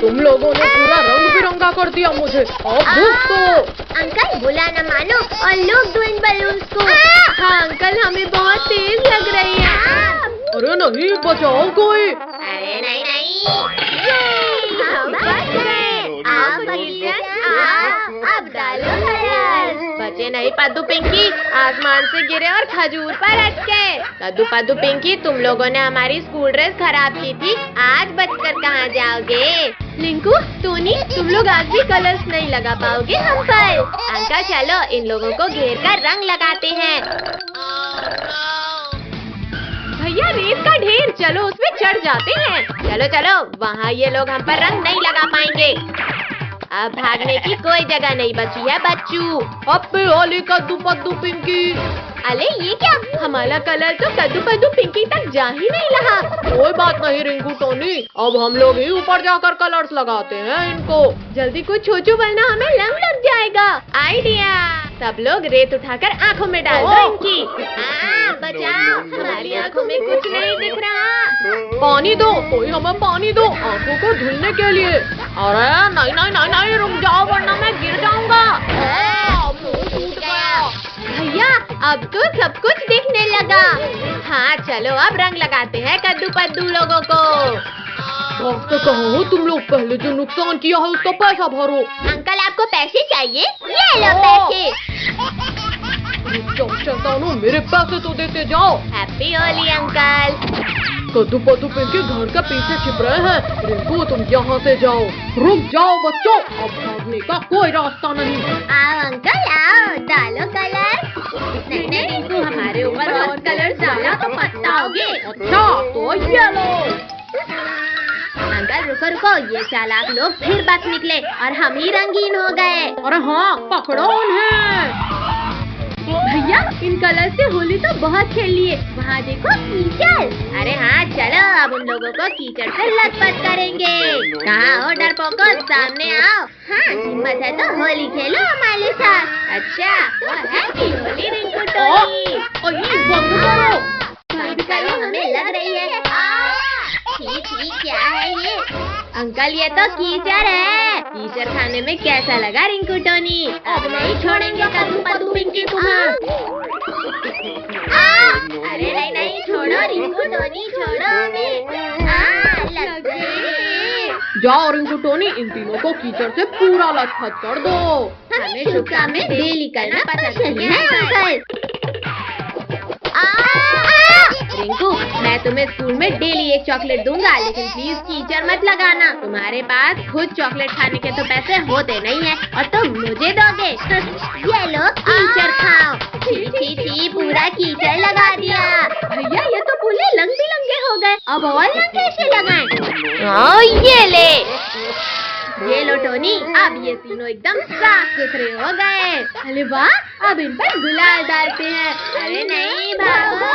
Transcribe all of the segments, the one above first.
तुम लोगों ने पूरा रंग बिरंगा कर दिया मुझे। अब तो अंकल बुला न मानो और लोग दो इन बलून्स को। हाँ अंकल, हमें बहुत तेज लग रही है। अरे नहीं, बचाओ कोई। अरे नहीं नहीं, अब डालो कलर। बचे नहीं पद्दू पिंकी, आसमान से गिरे और खजूर पर अटके। कद्दू पद्दू पिंकी, तुम लोगों ने हमारी स्कूल ड्रेस खराब की थी, आज बचकर कहाँ जाओगे? लिंकू, टोनी, तुम लोग आज भी कलर्स नहीं लगा पाओगे हम पर। अंकल चलो इन लोगों को घेर कर रंग लगाते हैं। भैया रेत का ढेर, चलो उसमें चढ़ जाते हैं। चलो चलो, वहाँ ये लोग हम पर रंग नहीं लगा पाएंगे। अब भागने की कोई जगह नहीं बची है बच्चू। हैप्पी होली कद्दू पद्दू पिंकी। अरे ये क्या, हमारा कलर तो कद्दू पद्दू पिंकी तक जा ही नहीं रहा। कोई बात नहीं रिंकू टोनी, अब हम लोग ही ऊपर जाकर कलर्स लगाते हैं इनको। जल्दी कुछ सोचो वरना हमें लग जाएगा। आइडिया, सब लोग रेत उठाकर आँखों में डाल दो इनकी। बचाओ, हमारी आँखों में कुछ नहीं दिख रहा। पानी दो, कोई हमें पानी दो आँखों को धुलने के लिए। अरे नहीं नहीं नहीं नहीं, रुक जाओ वरना मैं गिर जाऊंगा। मुंह टूट गया। भैया अब तो सब कुछ दिखने लगा। हाँ चलो अब रंग लगाते हैं कद्दू पद्दू लोगों को। भागते कहाँ हो तुम लोग, पहले जो नुकसान किया है उसका पैसा भरो। अंकल आपको पैसे चाहिए? ये लो पैसे। शैतानों, मेरे पैसे तो देते जाओ। Happy Holi uncle. कद्दू पद्दू पिंकी घर के पीछे छिप रहे हैं। रिंकू तुम यहाँ से जाओ। रुक जाओ बच्चों, अब भागने का कोई रास्ता नहीं। आओ अंकल आओ, डालो कलर। नहीं नहीं रिंकू, हमारे ऊपर और कलर डाला तो पछताओगे। अच्छा तो ये लो। अंकल रुको रुको, ये चालाक लोग फिर बच निकले और हम ही रंगीन हो गए। अरे हाँ, पकड़ो उन्हें। भैया इन कलर से होली तो बहुत खेल लिए। वहाँ देखो कीचड़। अरे हाँ चलो, अब उन लोगों को कीचड़ से लथपथ करेंगे। कहाँ हो डरपोको, सामने आओ। हाँ हिम्मत है तो होली खेलो हमारे साथ। अच्छा हैप्पी होली रिंकू टोनी। बंद करो। बंद करो, हमें लग रही है। ठीक क्या है ये? अंकल ये तो कीचड़ है। कीचड़ खाने में कैसा लगा रिंकू टोनी? अब नहीं छोड़ेंगे कद्दू पद्दू पिंकी तुम्हें। अरे नहीं नहीं, छोड़ो रिंकू टोनी, छोड़ो हमें। लग गई। जाओ रिंकू टोनी, इन तीनों को कीचड़ से पूरा लथपथ कर दो। हमें शुभ काम में डेली करना पसंद नहीं है अंकल। रिंकू मैं तुम्हें स्कूल में डेली एक चॉकलेट दूंगा, लेकिन प्लीज कीचड़ मत लगाना। तुम्हारे पास खुद चॉकलेट खाने के तो पैसे होते नहीं है और तुम मुझे दोगे। ये लो कीचड़ खाओ। छी पूरा कीचड़ लगा दिया। भैया ये तो पूरे रंग बिरंगे हो गए, अब और रंग कैसे लगाएं? ये ले। ये लो टोनी, अब ये तीनों एकदम साफ सुथरे हो गए। अरे वाह, अब इन पर गुलाल डालते हैं। अरे नहीं भागो।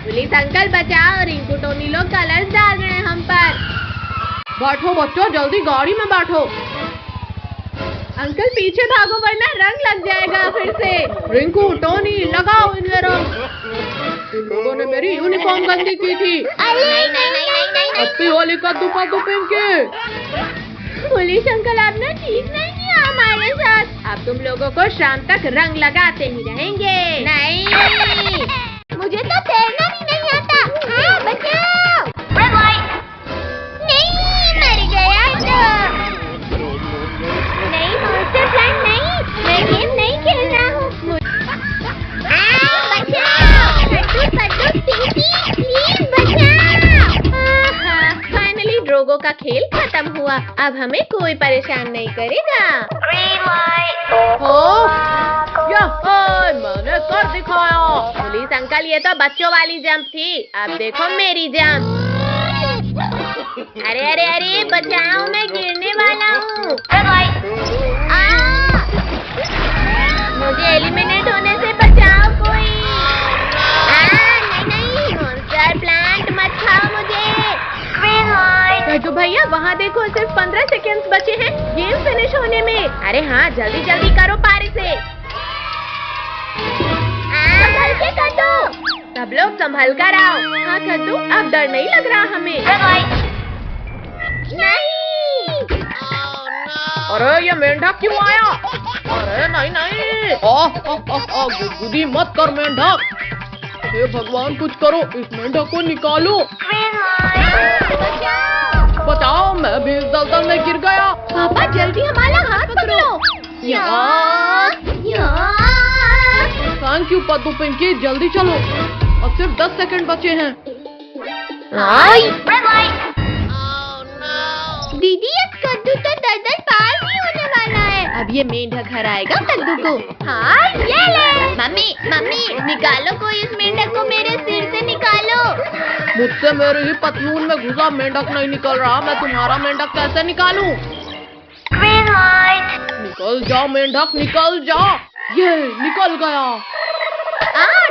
पुलिस अंकल बचाओ, रिंकू टोनी लोग कलर्स डाल रहे हैं हम पर। बैठो बच्चों, जल्दी गाड़ी में बैठो। अंकल पीछे भागो वरना रंग लग जाएगा फिर से। रिंकू टोनी लगाओ इन्हें रंग। इन लोगों ने मेरी यूनिफॉर्म गंदी की थी। नहीं। हैप्पी होली कद्दू पद्दू पिंकी। पुलिस अंकल आपने ठीक नहीं किया हमारे साथ। अब तुम लोगों को शाम तक रंग लगाते ही रहेंगे। नहीं, मुझे तो तैरना भी नहीं आता। बचाओ। नहीं, मर गया तो। नहीं मॉन्स्टर प्लांट नहीं, मैं गेम नहीं खेल रहा हूँ। बचाओ कद्दू पद्दू पिंकी, प्लीज बचाओ। फाइनली ड्रोगो का खेल खत्म हुआ। अब हमें कोई परेशान नहीं करेगा। मैंने कर दिखाया। पुलिस अंकल ये तो बच्चों वाली जंप थी, अब देखो मेरी जंप। अरे बचाओ, मैं गिरने वाला हूँ। मुझे एलिमिनेट होने से बचाओ कोई। नहीं, मॉन्स्टर प्लांट मत खाओ मुझे। तो भैया वहाँ देखो, सिर्फ 15 सेकेंड्स बचे हैं गेम फिनिश होने में। अरे हाँ जल्दी जल्दी करो पारी से। संभल के कद्दू। सब लोग संभल कर आओ। हाँ कद्दू, अब डर नहीं लग रहा हमें। नहीं अरे ये मेंढक क्यों आया? अरे नहीं नहीं, गुदगुदी मत कर मेंढक। हे भगवान कुछ करो, इस मेंढक को निकालो। बचाओ, मैं भी इस दलदल में गिर गया। पापा जल्दी हमारा हाथ पकड़ो। थैंक यू पद्दू पिंकी, जल्दी चलो, अब सिर्फ 10 सेकंड बचे हैं। दीदी अब कद्दू तो दलदल पार नहीं होने वाला है। अब ये मेंढक हराएगा कद्दू को। हाँ ये ले। मम्मी मम्मी निकालो, कोई इस मेंढक को मेरे सिर से निकालो। मुझसे मेरे ही पतलून में घुसा मेंढक नहीं निकल रहा, मैं तुम्हारा मेंढक कैसे निकालूं? निकल जा मेंढक, निकल जा। ये निकल गया।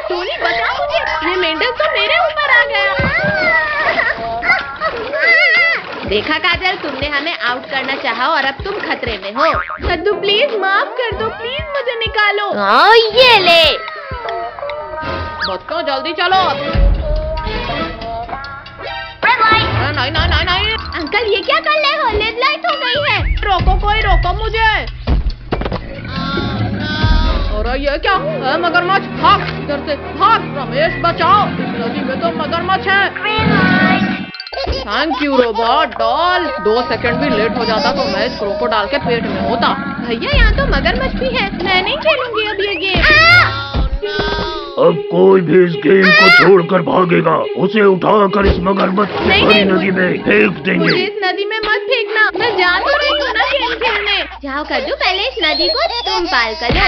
टोनी बचा मुझे, ये मेंढक तो मेरे ऊपर आ गया। देखा काजल, तुमने हमें आउट करना चाहा और अब तुम खतरे में हो। कद्दू प्लीज माफ कर दो, प्लीज मुझे निकालो। ये ले। बच्चों जल्दी चलो। नहीं नहीं नहीं नहीं, अंकल ये क्या कर रहे हो? रेड लाइट हो गई है। रोको, कोई रोको मुझे। अरे ये क्या है? मगरमच्छ, भाग इधर से, भाग। रमेश बचाओ, इस नदी में तो मगरमच्छ है। Thank you robot doll, 2 second भी लेट हो जाता तो मैं इस क्रोकोडाइल के पेट में होता। भैया यहाँ तो मगरमच्छ भी है, मैं नहीं खेलूंगी अब ये गेम। अब कोई भी इस गेम को छोड़कर भागेगा, उसे उठाकर इस मगरमच्छ की भरी नदी में फेंक देंगे। मुझे इस नदी में मत फेंकना, मैं जा तो रही हूँ ना गेम खेलने। जाओ कद्दू, पहले इस नदी को तुम पार कर लो।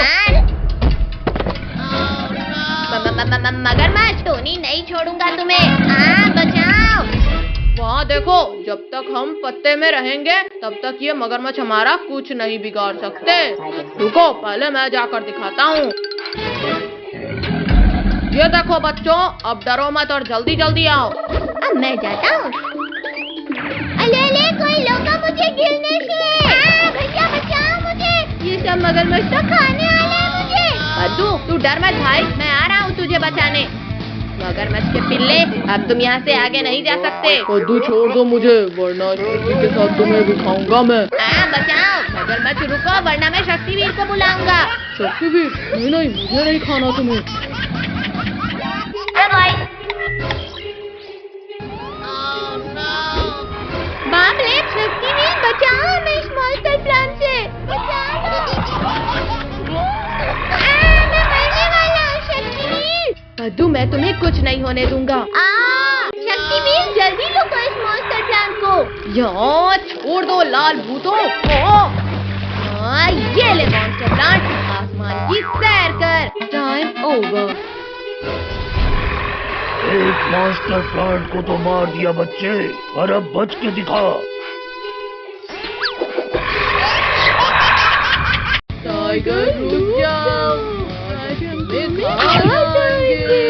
मगरमच्छ, टोनी नहीं छोड़ूंगा तुम्हें। बचाओ। वहाँ देखो, जब तक हम पत्ते में रहेंगे तब तक ये मगरमच्छ हमारा कुछ नहीं बिगाड़ सकते। रुको, पहले मैं जाकर दिखाता हूँ। ये देखो बच्चों, अब डरो मत और जल्दी जल्दी आओ। अब मैं जाता हूँ। अले कोई लोगा मुझे गिरने से। भैया बचाओ मुझे, ये सब मगरमच्छ तो खाने वाले हैं मुझे। कद्दू तू डर मत भाई, मैं आ रहा हूँ तुझे बचाने। मगरमच्छ के पिल्ले, अब तुम यहाँ से आगे नहीं जा सकते। कद्दू छोड़ दो मुझे, वरना शक्ति के साथ तुम्हें भी खाऊंगा मैं। बचाओ मगरमच्छ, रुको वरना मैं शक्तिवीर को बुलाऊंगा। शक्तिवीर? नहीं नहीं, मुझे नहीं खाना तुम्हें। बाप रे, शक्तिवीर बचाओ हमें इस मॉन्स्टर प्लांट से। मैं मरने वाला हूँ शक्तिवीर। कद्दू मैं तुम्हें कुछ नहीं होने दूंगा। शक्तिवीर जल्दी लो इस मॉन्स्टर प्लांट को। यहाँ छोड़ दो लाल भूतों। ये ले मॉन्स्टर प्लांट, आसमान की सैर कर। Time over. एक मॉन्स्टर प्लांट को तो मार दिया बच्चे, और अब बच के दिखा। टाइगर रुक जाओ, आज हमें खा जाएंगे।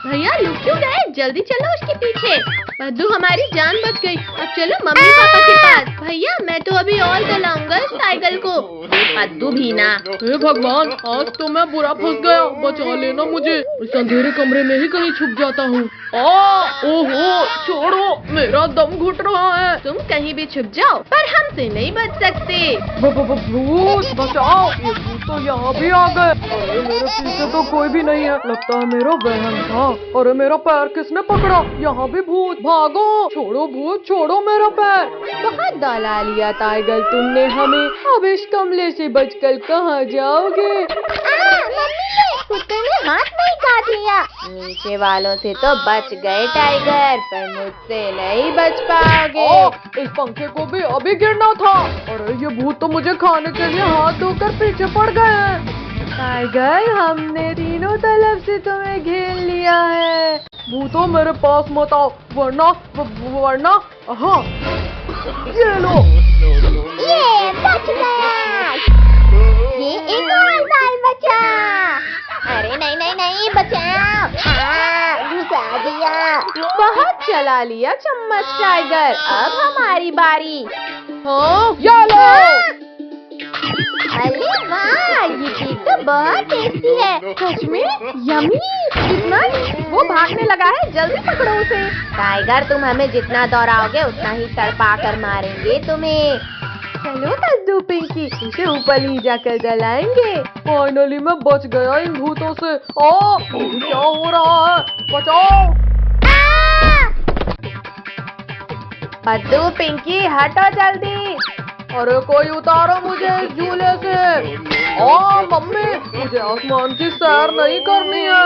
भैया लुक क्यों गए? जल्दी चलो उसके पीछे। कद्दू हमारी जान बच गई, अब चलो मम्मी पापा के पास। भैया मैं तो अभी और जलाऊंगा इस टाइगर को। कद्दू भी ना। हे भगवान, आज तो मैं बुरा फंस गया, बचा लेना मुझे। इस अंधेरे कमरे में ही कहीं छुप जाता हूँ। ओहो, छोड़ो, मेरा दम घुट रहा है। तुम कहीं भी छुप जाओ, पर हमसे नहीं बच सकते। भूत बचाओ, ये भूत तो यहाँ भी आ गए। अरे मेरे पीछे तो कोई भी नहीं है, लगता है मेरा वहम था। अरे मेरा पैर किसने पकड़ा? यहाँ भी भूत, भागो। छोड़ो भूत, छोड़ो मेरा पैर। बहुत दौला लिया टाइगर तुमने हमें, अब इस कमरे से बचकर कहाँ जाओगे? कुत्ते ने हाथ नहीं काट लिया। नीचे वालों से तो बच गए टाइगर, पर मुझसे नहीं बच पाओगे। इस पंखे को भी अभी गिरना था। अरे ये भूत तो मुझे खाने के लिए हाथ धोकर पीछे पड़ गए हैं। टाइगर हमने तीनों तरफ से तुम्हें घेर लिया है। भूतों मेरे पास मत आओ, वरना हाँ, ये लो। ये बच गया। ये एक और बाल बचा। अरे नहीं नहीं नहीं, बचाओ। घुसा दिया। बहुत चला लिया चम्मच टाइगर, अब हमारी बारी। हाँ, ये लो। अरे वाह, ये केक तो बहुत टेस्टी है। सच में यम्मी। कितना? वो भागने लगा है, जल्दी पकड़ो उसे। टाइगर तुम हमें जितना दौड़ाओगे उतना ही तड़पा कर मारेंगे तुम्हें। चलो कद्दू पिंकी, इसे ऊपर ले जाकर जलाएंगे। फाइनली मैं बच गया इन भूतों से। क्या हो रहा है? बचाओ! कद्दू पिंकी हटो जल्दी। अरे कोई उतारो मुझे इस झूले से। मम्मी, मुझे आसमान की सैर नहीं करनी है।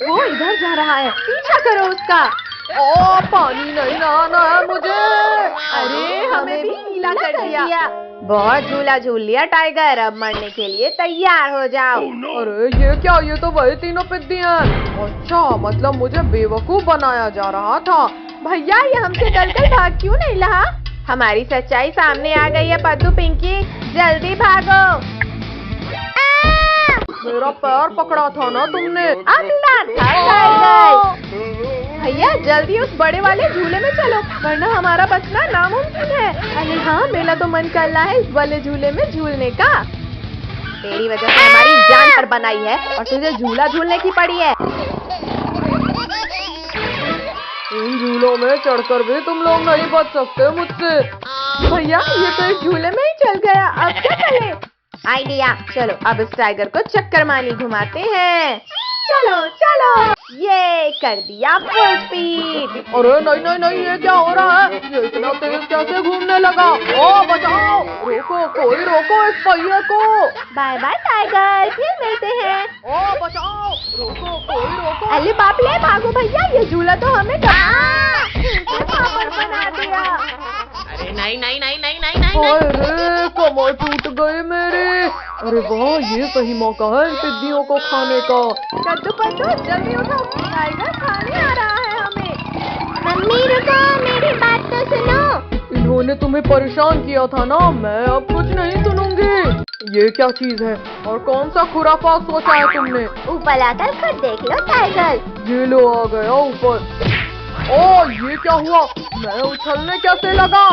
वो इधर जा रहा है, पीछा करो उसका। पानी नहीं नहाना है मुझे। अरे हमें भी गीला कर दिया। बहुत झूला झूल लिया टाइगर, अब मरने के लिए तैयार हो जाओ। अरे ये क्या, ये तो वही तीनों पिद्दी हैं। अच्छा, मतलब मुझे बेवकूफ बनाया जा रहा था। भैया ये हमसे डरकर भाग क्यों नहीं रहा? हमारी सच्चाई सामने आ गई है कद्दू पिंकी, जल्दी भागो। मेरा पैर पकड़ा था ना तुमने। अगला था टाइगर। भैया जल्दी उस बड़े वाले झूले में चलो, वरना हमारा बचना नामुमकिन है। अरे हाँ, मेरा तो मन कर रहा है इस वाले झूले में झूलने का। तेरी वजह से हमारी जान पर बनाई है और तुझे झूला झूलने की पड़ी है। इन झूलों में चढ़कर भी तुम लोग नहीं बच सकते मुझसे। भैया ये तो इस झूले में ही चल गया, अब क्या करें? आइडिया, चलो अब इस टाइगर को चक्कर मानी घुमाते हैं। चलो चलो, ये कर दिया फुल स्पीड। अरे नहीं नहीं नहीं, ये क्या हो रहा है? ये इतना तेज कैसे घूमने लगा? बचाओ! रोको, कोई रोको इस पहिए को। बाय बाय टाइगर, फिर मिलते हैं। बचाओ! रोको, कोई रोको। अरे बाप रे, भागो भैया, ये झूला तो हमें पापड़ बना दिया। अरे नहीं नहीं नहीं नहीं नहीं नहीं। अरे कमर टूट गई मेरी। अरे वाह, ये सही मौका है इन टिड्डियों को खाने का। कद्दू पद्दू जल्दी उठो, टाइगर खाने आ रहा है हमें। मम्मी रुको, मेरी बात तो सुनो। इन्होंने तुम्हें परेशान किया था ना, मैं अब कुछ नहीं सुनूंगी। ये क्या चीज है और कौन सा खुराफात सोचा है तुमने? ऊपर आकर खुद देख लो टाइगर। ये लो आ गया ऊपर। ये क्या हुआ? मैं उछलने कैसे लगा?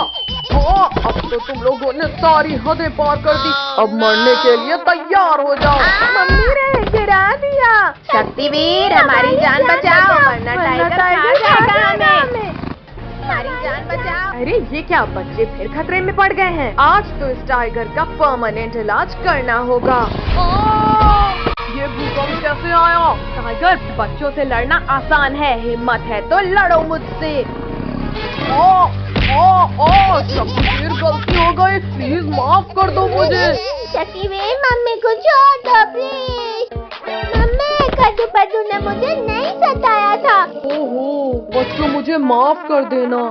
अब तो तुम लोगों ने सारी हदें पार कर दी। अब मरने के लिए तैयार हो जाओ। मम्मी रे गिरा दिया। शक्तिवीर हमारी जान बचाओ, वरना टाइगर खा जाएगा हमें। हमारी जान बचाओ। अरे ये क्या, बच्चे फिर खतरे में पड़ गए हैं। आज तो इस टाइगर का परमानेंट इलाज करना होगा। ये भूकंप कैसे आया? टाइगर, बच्चों से लड़ना आसान है, हिम्मत है तो लड़ो मुझसे। शक्तिवीर, गलती हो गई, प्लीज माफ कर दो मुझे। शक्तिवीर, मम्मी को छोड़ दो प्लीज। मम्मी, कद्दू पद्दू ने मुझे नहीं सताया था। ओहो बच्चों, मुझे माफ कर देना।